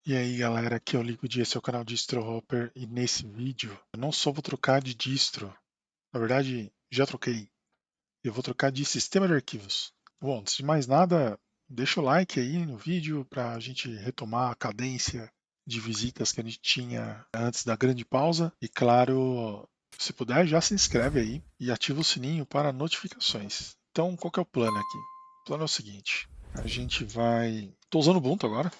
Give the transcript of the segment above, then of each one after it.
E aí galera, aqui é o Liquid, esse é o canal DistroHopper e nesse vídeo eu não só vou trocar de distro, na verdade já troquei, eu vou trocar de sistema de arquivos. Bom, antes de mais nada, deixa o like aí no vídeo para a gente retomar a cadência de visitas que a gente tinha antes da grande pausa e claro, se puder já se inscreve aí e ativa o sininho para notificações. Então qual que é o plano aqui? O plano é o seguinte, a gente vai... Estou usando o Ubuntu agora.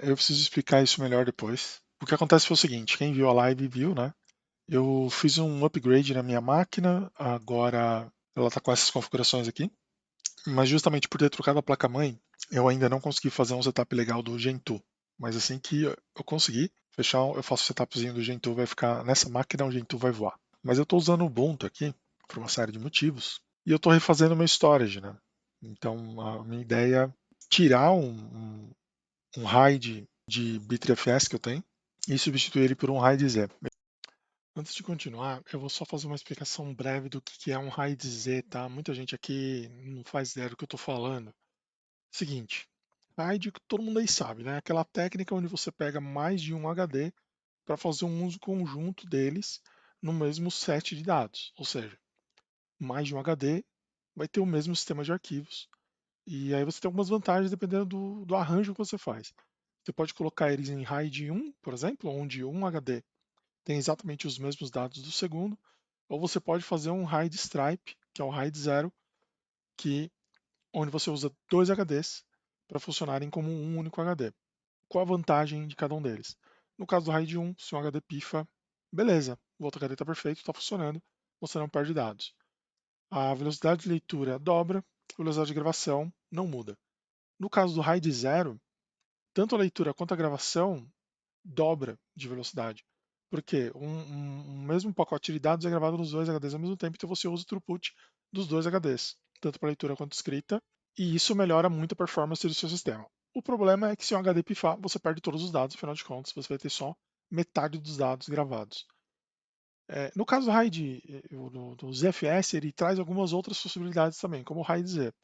Eu preciso explicar isso melhor depois. O que acontece foi o seguinte, quem viu a live viu, né? Eu fiz um upgrade na minha máquina, agora ela está com essas configurações aqui, mas justamente por ter trocado a placa-mãe, eu ainda não consegui fazer um setup legal do Gentoo. Mas assim que eu conseguir fechar, eu faço o setupzinho do Gentoo, vai ficar nessa máquina, o Gentoo vai voar. Mas eu estou usando o Ubuntu aqui, por uma série de motivos, e eu estou refazendo meu storage, né? Então a minha ideia é tirar um RAID de Bitfs que eu tenho e substituir ele por um RAID Z. Antes de continuar, eu vou só fazer uma explicação breve do que é um RAID Z, tá? Muita gente aqui não faz ideia do que eu estou falando. Seguinte, RAID todo mundo aí sabe, né? Aquela técnica onde você pega mais de um HD para fazer um uso conjunto deles no mesmo set de dados. Ou seja, mais de um HD vai ter o mesmo sistema de arquivos. E aí você tem algumas vantagens dependendo do arranjo que você faz. Você pode colocar eles em RAID 1, por exemplo, onde um HD tem exatamente os mesmos dados do segundo, ou você pode fazer um RAID Stripe, que é o RAID 0, onde você usa dois HDs para funcionarem como um único HD. Qual a vantagem de cada um deles? No caso do RAID 1, se um HD pifa, beleza, o outro HD está perfeito, está funcionando, você não perde dados. A velocidade de leitura dobra, a velocidade de gravação não muda. No caso do RAID 0, tanto a leitura quanto a gravação dobra de velocidade. Porque um mesmo pacote de dados é gravado nos dois HDs ao mesmo tempo, então você usa o throughput dos dois HDs, tanto para leitura quanto escrita, e isso melhora muito a performance do seu sistema. O problema é que se um HD pifar, você perde todos os dados, afinal de contas, você vai ter só metade dos dados gravados. No caso do RAID, do ZFS, ele traz algumas outras possibilidades também, como o RAID Z.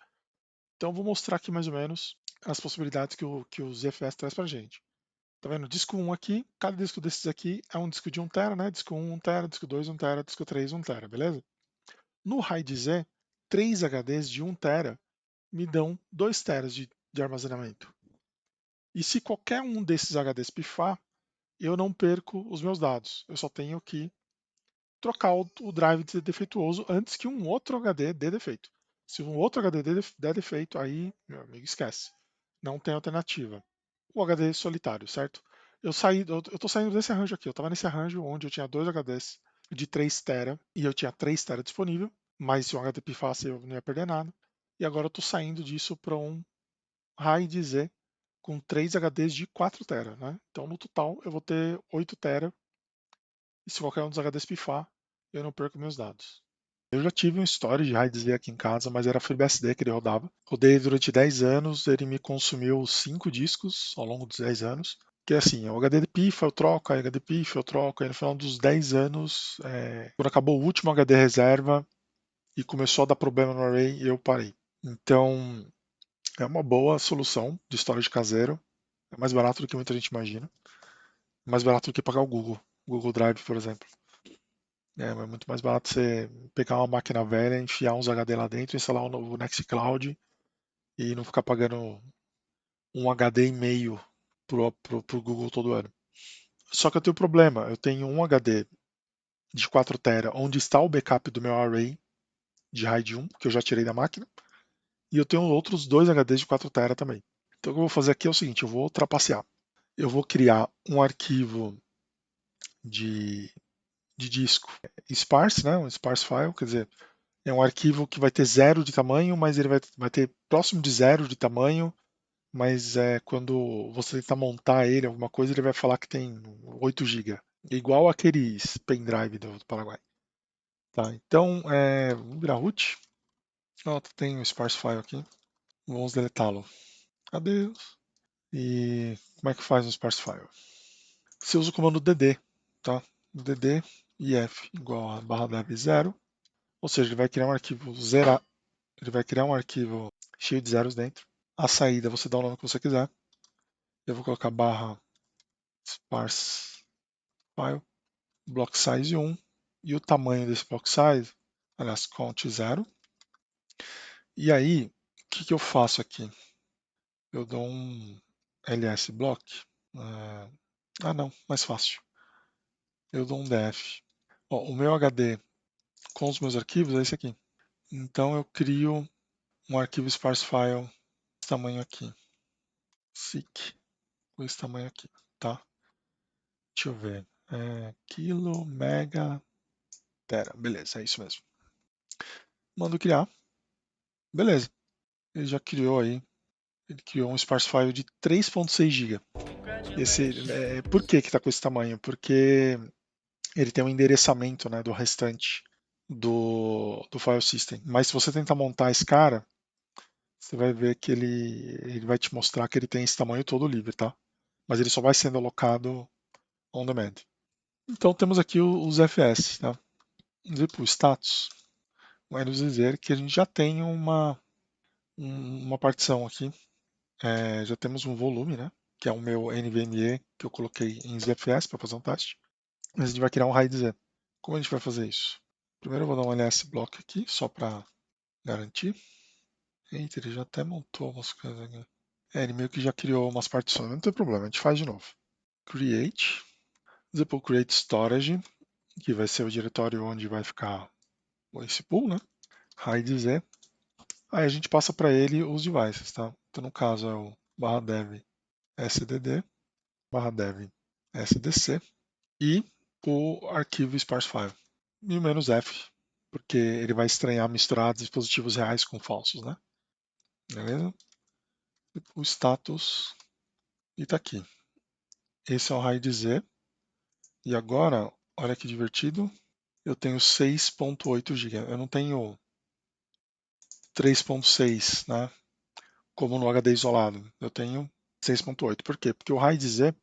Então, eu vou mostrar aqui mais ou menos as possibilidades que o ZFS traz para a gente. Tá vendo? Disco 1 aqui, cada disco desses aqui é um disco de 1 TB, né? Disco 1, 1 TB, disco 2, 1 TB, disco 3, 1 TB, beleza? No RAID Z, 3 HDs de 1 TB me dão 2 TB de armazenamento. E se qualquer um desses HDs pifar, eu não perco os meus dados. Eu só tenho que trocar o drive defeituoso antes que um outro HD dê defeito. Se um outro HD der defeito, aí, meu amigo, esquece. Não tem alternativa. O HD solitário, certo? Eu tô saindo desse arranjo aqui. Eu estava nesse arranjo onde eu tinha dois HDs de 3 TB e eu tinha 3 TB disponível, mas se o HD pifasse eu não ia perder nada. E agora eu estou saindo disso para um RAID Z com 3 HDs de 4 TB, né? Então no total eu vou ter 8 TB e se qualquer um dos HDs pifar, eu não perco meus dados. Eu já tive um storage de RAID Z aqui em casa, mas era FreeBSD que ele rodava. Rodei durante 10 anos, ele me consumiu 5 discos ao longo dos 10 anos. Que é assim, o HD pifa, eu troco, aí HD pifa, eu troco, aí no final dos 10 anos, quando acabou o último HD reserva e começou a dar problema no array, eu parei. Então, é uma boa solução de storage caseiro. É mais barato do que muita gente imagina. Mais barato do que pagar o Google Drive, por exemplo. É muito mais barato você pegar uma máquina velha, enfiar uns HD lá dentro, instalar um novo Nextcloud e não ficar pagando um HD e meio pro Google todo ano. Só que eu tenho um problema, eu tenho um HD de 4 TB onde está o backup do meu array de RAID 1, que eu já tirei da máquina, e eu tenho outros dois HDs de 4 TB também. Então o que eu vou fazer aqui é o seguinte, eu vou trapacear. Eu vou criar um arquivo de, de disco sparse, né, um sparse file, quer dizer, é um arquivo que vai ter zero de tamanho, mas ele vai ter próximo de zero de tamanho, mas quando você tentar montar ele, alguma coisa, ele vai falar que tem 8 GB. Igual aqueles pendrive do Paraguai. Tá, então, vamos virar root. Tem um sparse file aqui. Vamos deletá-lo. Adeus. E como é que faz um sparse file? Você usa o comando dd, tá? dd if igual a /dev 0, ou seja, ele vai criar um arquivo ele vai criar um arquivo cheio de zeros dentro. A saída você dá o nome que você quiser. Eu vou colocar sparse file, block size 1, e o tamanho desse block size, aliás, count 0. E aí, o que eu faço aqui? Eu dou um ls block. Não, mais fácil. Eu dou um def. Ó, o meu HD com os meus arquivos é esse aqui. Então eu crio um arquivo sparse file desse tamanho aqui. Seek com esse tamanho aqui, tá? Deixa eu ver. Quilo, mega, tera. Beleza, é isso mesmo. Mando criar. Beleza. Ele já criou aí. Ele criou um sparse file de 3.6 GB. Por que está com esse tamanho? Porque ele tem um endereçamento, né, do restante do file system. Mas se você tentar montar esse cara, você vai ver que ele vai te mostrar que ele tem esse tamanho todo livre, tá? Mas ele só vai sendo alocado on demand. Então temos aqui os FS, tá? Vamos ver para o status. Vai nos dizer que a gente já tem uma partição aqui. Já temos um volume, né? Que é o meu NVMe que eu coloquei em ZFS para fazer um teste. Mas a gente vai criar um RAID Z. Como a gente vai fazer isso? Primeiro eu vou dar um ls block aqui, só para garantir. Eita, ele já até montou umas coisas aqui. Ele meio que já criou umas partições, não tem problema, a gente faz de novo. Create, depois create storage, que vai ser o diretório onde vai ficar esse pool, né? RAID Z. Aí a gente passa para ele os devices, tá? Então no caso é o /dev sdd, /dev sdc e o arquivo sparse file. E o "-f", porque ele vai estranhar misturar dispositivos reais com falsos, né? Beleza? O status, e tá aqui. Esse é o RAID Z. E agora, olha que divertido, eu tenho 6.8 GB. Eu não tenho 3.6, né? Como no HD isolado. Eu tenho 6.8. Por quê? Porque o RAID Z,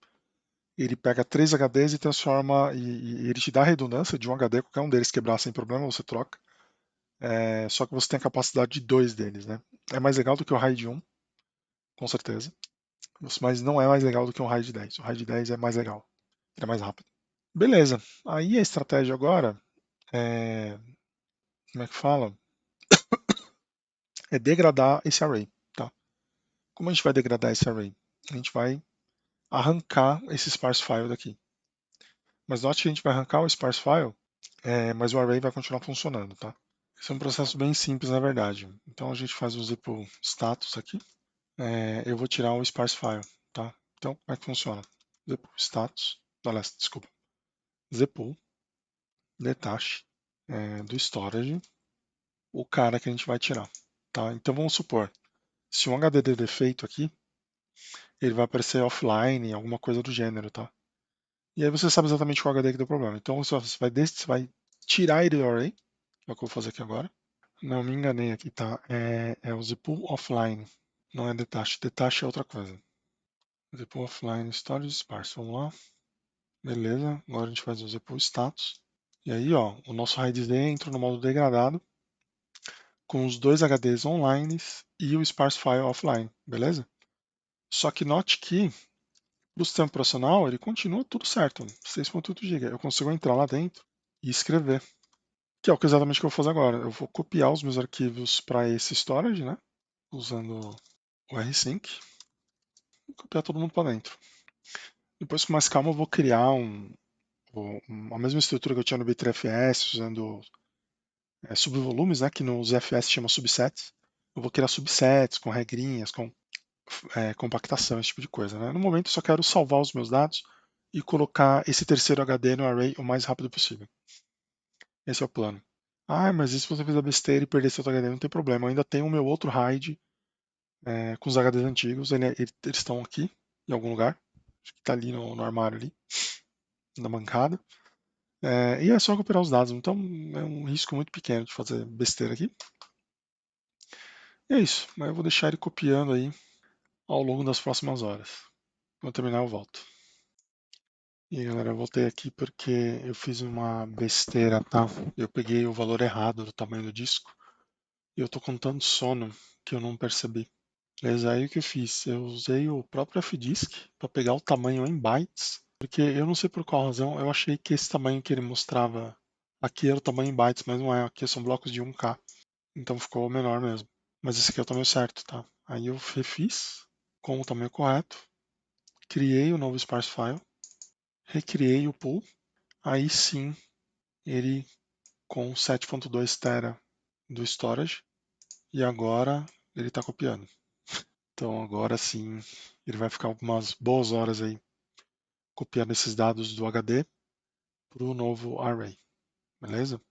ele pega 3 HDs e transforma, e ele te dá a redundância de um HD, qualquer um deles quebrar sem problema, você troca. Só que você tem a capacidade de 2 deles, né? É mais legal do que o RAID 1, com certeza. Mas não é mais legal do que um RAID 10. O RAID 10 é mais legal. Ele é mais rápido. Beleza. Aí a estratégia agora como é que fala? É degradar esse array, tá? Como a gente vai degradar esse array? A gente vai arrancar esse sparse file daqui. Mas note que a gente vai arrancar o sparse file, mas o array vai continuar funcionando, tá? Esse é um processo bem simples, na verdade. Então a gente faz o zip status aqui. Eu vou tirar o sparse file, tá? Então, como é que funciona? Zip status, aliás, desculpa, zip detach do storage o cara que a gente vai tirar, tá? Então vamos supor, se um HD der defeito aqui, ele vai aparecer offline, alguma coisa do gênero, tá? E aí você sabe exatamente qual HD que deu problema. Então você vai tirar ele do array, que é o que eu vou fazer aqui agora. Não me enganei aqui, tá? É o zip offline, não é detach. Detach é outra coisa. Zip offline storage sparse. Vamos lá. Beleza. Agora a gente faz o zip status. E aí, ó, o nosso RAID Z entra no modo degradado com os dois HDs online e o sparse file offline, beleza? Só que note que o sistema operacional ele continua tudo certo, 6.8 GB. Eu consigo entrar lá dentro e escrever, que é exatamente o que eu vou fazer agora. Eu vou copiar os meus arquivos para esse storage, né? Usando o rsync e copiar todo mundo para dentro. Depois, com mais calma, eu vou criar a mesma estrutura que eu tinha no Bitrefs, usando subvolumes, né? Que nos FS chama subsets. Eu vou criar subsets com regrinhas, com compactação, esse tipo de coisa. Né? No momento, eu só quero salvar os meus dados e colocar esse terceiro HD no array o mais rápido possível. Esse é o plano. Mas e se você fizer besteira e perder seu HD? Não tem problema. Eu ainda tenho o meu outro RAID com os HDs antigos. Eles estão aqui, em algum lugar. Acho que está ali no armário, ali, na bancada. E é só recuperar os dados. Então, é um risco muito pequeno de fazer besteira aqui. E é isso. Mas eu vou deixar ele copiando aí ao longo das próximas horas. Quando terminar, eu volto. E aí, galera, eu voltei aqui porque eu fiz uma besteira, tá? Eu peguei o valor errado do tamanho do disco e eu tô com tanto sono que eu não percebi. Beleza? Aí o que eu fiz? Eu usei o próprio FDisk para pegar o tamanho em bytes Porque eu não sei por qual razão, eu achei que esse tamanho que ele mostrava aqui era o tamanho em bytes, mas não é. Aqui são blocos de 1K. Então ficou menor mesmo. Mas esse aqui é o tamanho certo, tá? Aí eu refiz com o tamanho correto, criei o novo sparse file, recriei o pool, aí sim ele com 7.2 tera do storage e agora ele está copiando. Então agora sim ele vai ficar algumas boas horas aí copiando esses dados do HD para o novo array, beleza?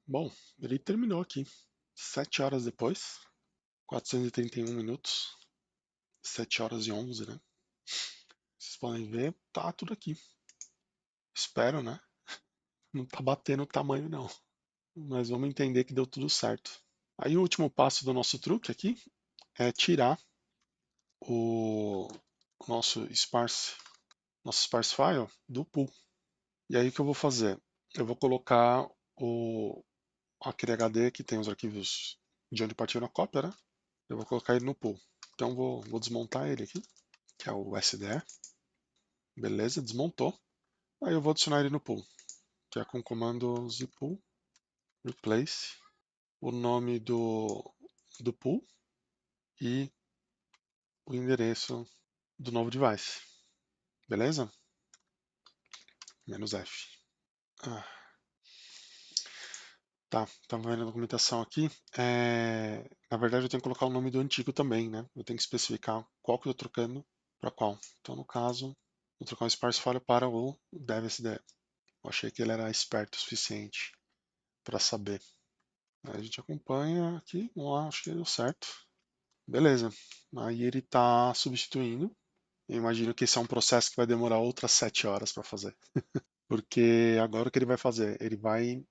Bom, ele terminou aqui. 7 horas depois, 431 minutos, 7 horas e 11, né? Vocês podem ver, tá tudo aqui. Espero, né? Não tá batendo o tamanho não. Mas vamos entender que deu tudo certo. Aí o último passo do nosso truque aqui é tirar o nosso sparse file do pool. E aí o que eu vou fazer? Eu vou colocar aquele HD que tem os arquivos de onde partiu na cópia, né? Eu vou colocar ele no pool. Então vou desmontar ele aqui, que é o SDE. Beleza, desmontou. Aí eu vou adicionar ele no pool, que é com o comando zpool replace o nome do pool e o endereço do novo device. Beleza? "-F". Ah, tá, estava vendo a documentação aqui. Na verdade, eu tenho que colocar o nome do antigo também, né? Eu tenho que especificar qual que eu estou trocando para qual. Então, no caso, vou trocar um sparse file para o devsde. Eu achei que ele era esperto o suficiente para saber. Aí a gente acompanha aqui, vamos lá, acho que deu certo. Beleza. Aí ele está substituindo. Eu imagino que esse é um processo que vai demorar outras 7 horas para fazer. Porque agora o que ele vai fazer? Ele vai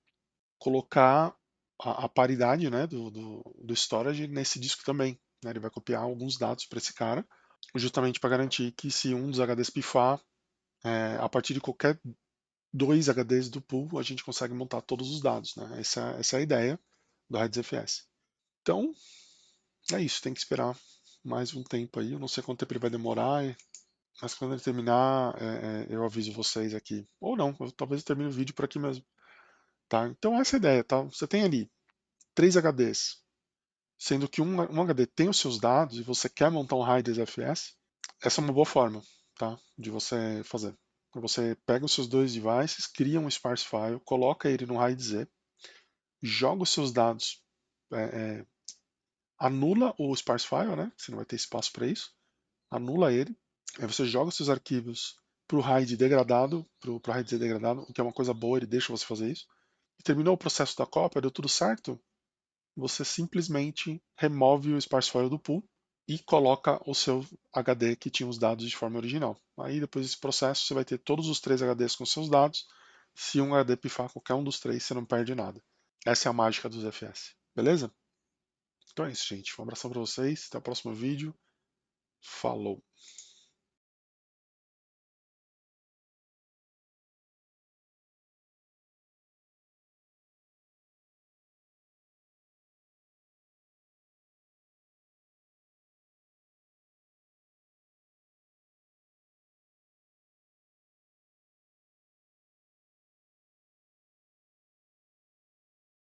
colocar a paridade, né, do storage nesse disco também, né? Ele vai copiar alguns dados para esse cara, justamente para garantir que se um dos HDs pifar, a partir de qualquer 2 HDs do pool, a gente consegue montar todos os dados, né? Essa é a ideia do RaidsFS. Então, é isso, tem que esperar mais um tempo aí. Eu não sei quanto tempo ele vai demorar, mas quando ele terminar, eu aviso vocês aqui. Ou não, talvez eu termine o vídeo por aqui mesmo. Tá? Então essa é a ideia, tá? Você tem ali 3 HDs, sendo que um HD tem os seus dados e você quer montar um RAID FS, essa é uma boa forma, tá? De você fazer. Você pega os seus 2 devices, cria um sparse file, coloca ele no RAID-Z, joga os seus dados, é, é, anula o sparse file, né? Você não vai ter espaço para isso, anula ele, aí você joga os seus arquivos para o RAID degradado, para o RAID-Z degradado, o que é uma coisa boa, ele deixa você fazer isso. E terminou o processo da cópia, deu tudo certo, você simplesmente remove o sparse file do pool e coloca o seu HD que tinha os dados de forma original. Aí depois desse processo você vai ter todos os 3 HDs com seus dados. Se um HD pifar qualquer um dos 3, você não perde nada. Essa é a mágica dos FS. Beleza? Então é isso, gente. Um abração para vocês. Até o próximo vídeo. Falou!